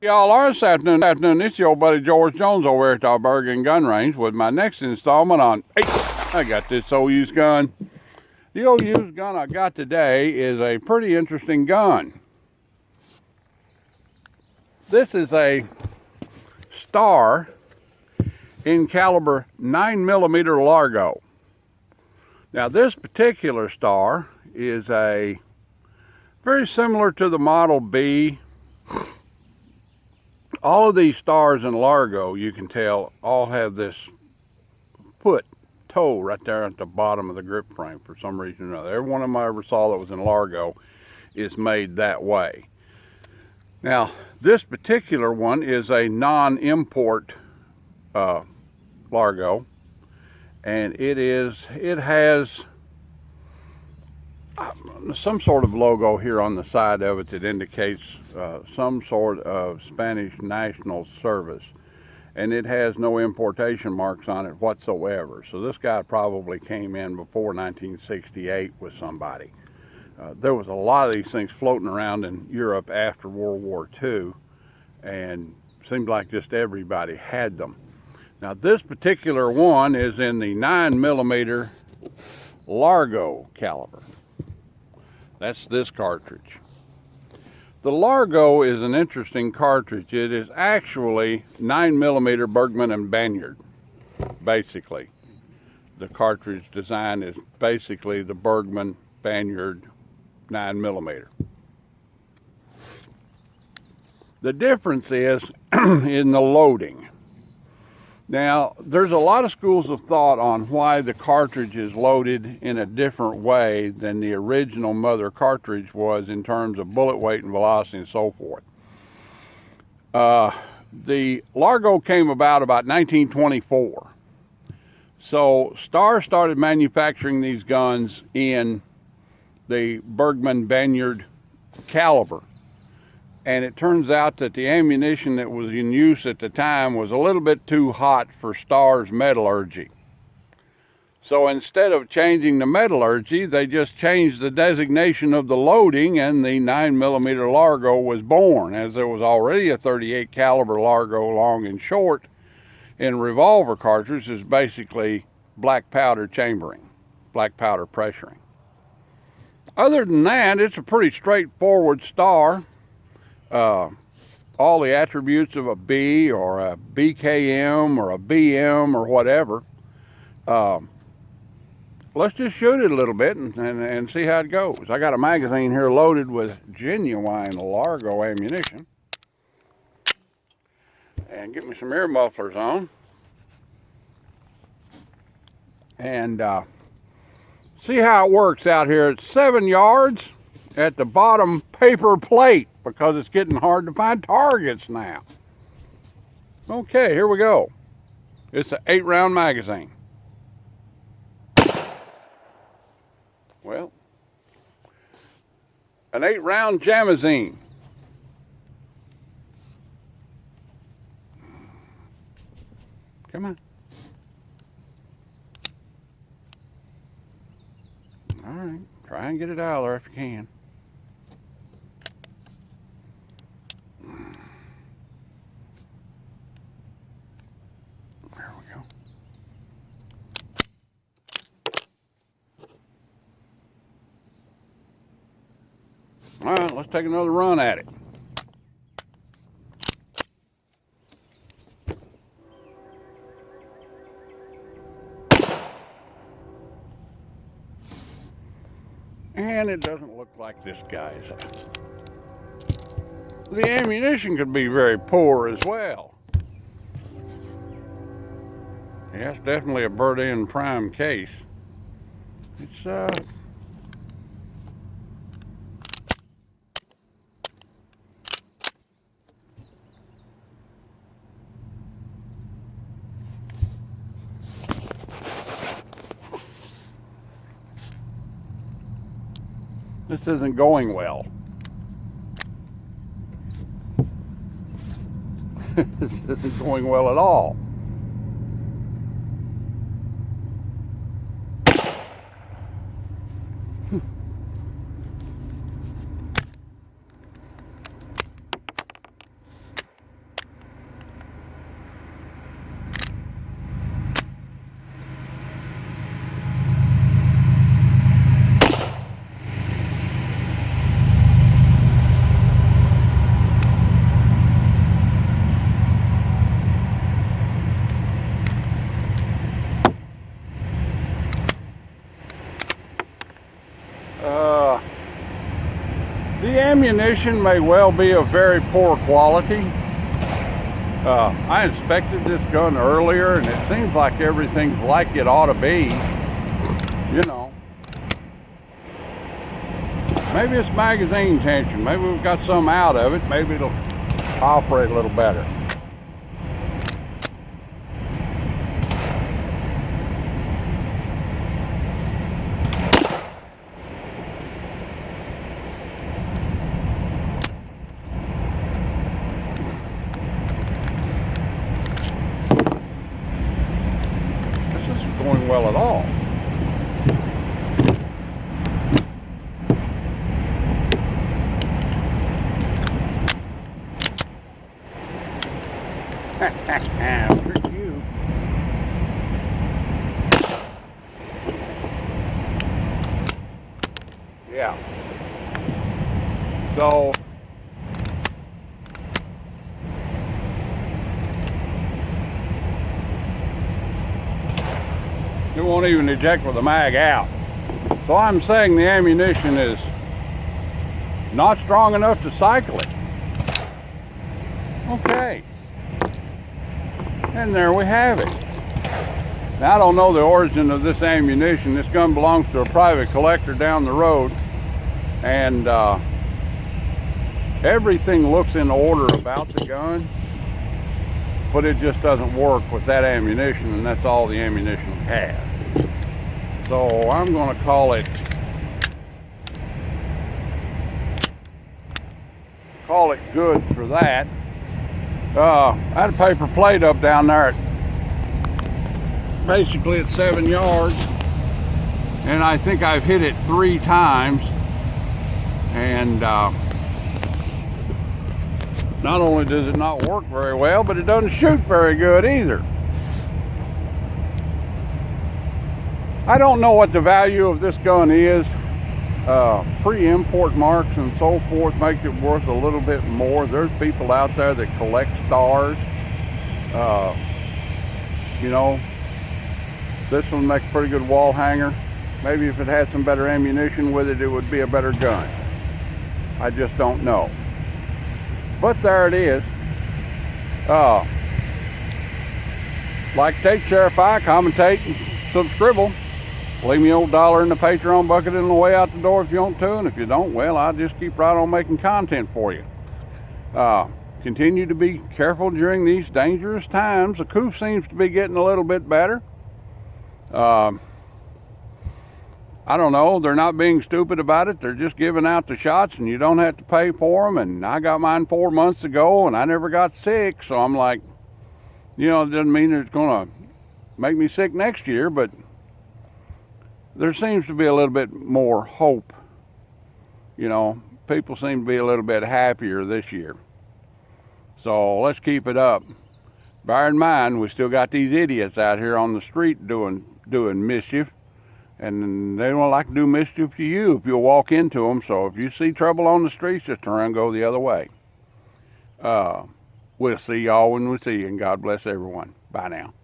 Y'all are this afternoon. It's your old buddy George Jones over here at the Bergen Gun Range with my next installment on, hey, I got this old used gun. The old used gun I got today is a pretty interesting gun. This is a Star in caliber 9mm Largo. Now this particular Star is a very similar to the Model B. All of these Stars in Largo, you can tell, all have this toe right there at the bottom of the grip frame for some reason or another. Every one of them I ever saw that was in Largo is made that way. Now, this particular one is a non-import Largo, and it has some sort of logo here on the side of it that indicates some sort of Spanish national service, and it has no importation marks on it whatsoever. So this guy probably came in before 1968 with somebody. There was a lot of these things floating around in Europe after World War II, and seemed like just everybody had them. Now this particular one is in the 9mm Largo caliber. That's this cartridge. The Largo is an interesting cartridge. It is actually 9mm Bergmann and Banyard, basically. The cartridge design is basically the Bergmann Banyard 9mm. The difference is in the loading. Now, there's a lot of schools of thought on why the cartridge is loaded in a different way than the original mother cartridge was in terms of bullet weight and velocity and so forth. The Largo came about 1924. So Star started manufacturing these guns in the Bergmann Banyard caliber. And it turns out that the ammunition that was in use at the time was a little bit too hot for Star's metallurgy. So instead of changing the metallurgy, they just changed the designation of the loading, and the 9mm Largo was born, as there was already a 38 caliber Largo long and short, and revolver cartridge is basically black powder chambering, black powder pressuring. Other than that, it's a pretty straightforward Star. All the attributes of a B or a BKM or a BM or whatever. Let's just shoot it a little bit and see how it goes. I got a magazine here loaded with genuine Largo ammunition. And get me some ear mufflers on. And see how it works out here. It's 7 yards at the bottom paper plate, because it's getting hard to find targets now. Okay, here we go. It's an 8-round magazine. Well, an 8-round jamazine. Come on. All right, try and get it out of there if you can. All right, let's take another run at it. And it doesn't look like this guy's. The ammunition could be very poor as well. Yeah, it's definitely a Burdin prime case. It's this isn't going well. This isn't going well at all. The ammunition may well be of very poor quality. I inspected this gun earlier and it seems like everything's like it ought to be. You know, maybe it's magazine tension. Maybe we've got some out of it. Maybe it'll operate a little better. This isn't going well at all. Trick you. Yeah. So it won't even eject with the mag out. So I'm saying the ammunition is not strong enough to cycle it. Okay. And there we have it. Now, I don't know the origin of this ammunition. This gun belongs to a private collector down the road. And everything looks in order about the gun, but it just doesn't work with that ammunition, and that's all the ammunition has. So I'm going to call it good for that. I had a paper plate up down there basically at 7 yards, and I think I've hit it 3 times, and not only does it not work very well, but it doesn't shoot very good either. I don't know what the value of this gun is. Pre-import marks and so forth make it worth a little bit more. There's people out there that collect stars. You know, this one makes a pretty good wall hanger. Maybe if it had some better ammunition with it, it would be a better gun. I just don't know. But there it is. Like, take, share, fi, commentate, and subscribe. Leave me old dollar in the Patreon bucket on the way out the door if you want to, and if you don't, well, I'll just keep right on making content for you. Continue to be careful during these dangerous times. The coof seems to be getting a little bit better. I don't know, they're not being stupid about it. They're just giving out the shots and you don't have to pay for them. And I got mine 4 months ago and I never got sick. So I'm like, you know, it doesn't mean it's going to make me sick next year, but there seems to be a little bit more hope. You know, people seem to be a little bit happier this year. So let's keep it up. Bear in mind, we still got these idiots out here on the street doing mischief. And they don't like to do mischief to you if you'll walk into them. So if you see trouble on the streets, just turn and go the other way. We'll see y'all when we see you, and God bless everyone. Bye now.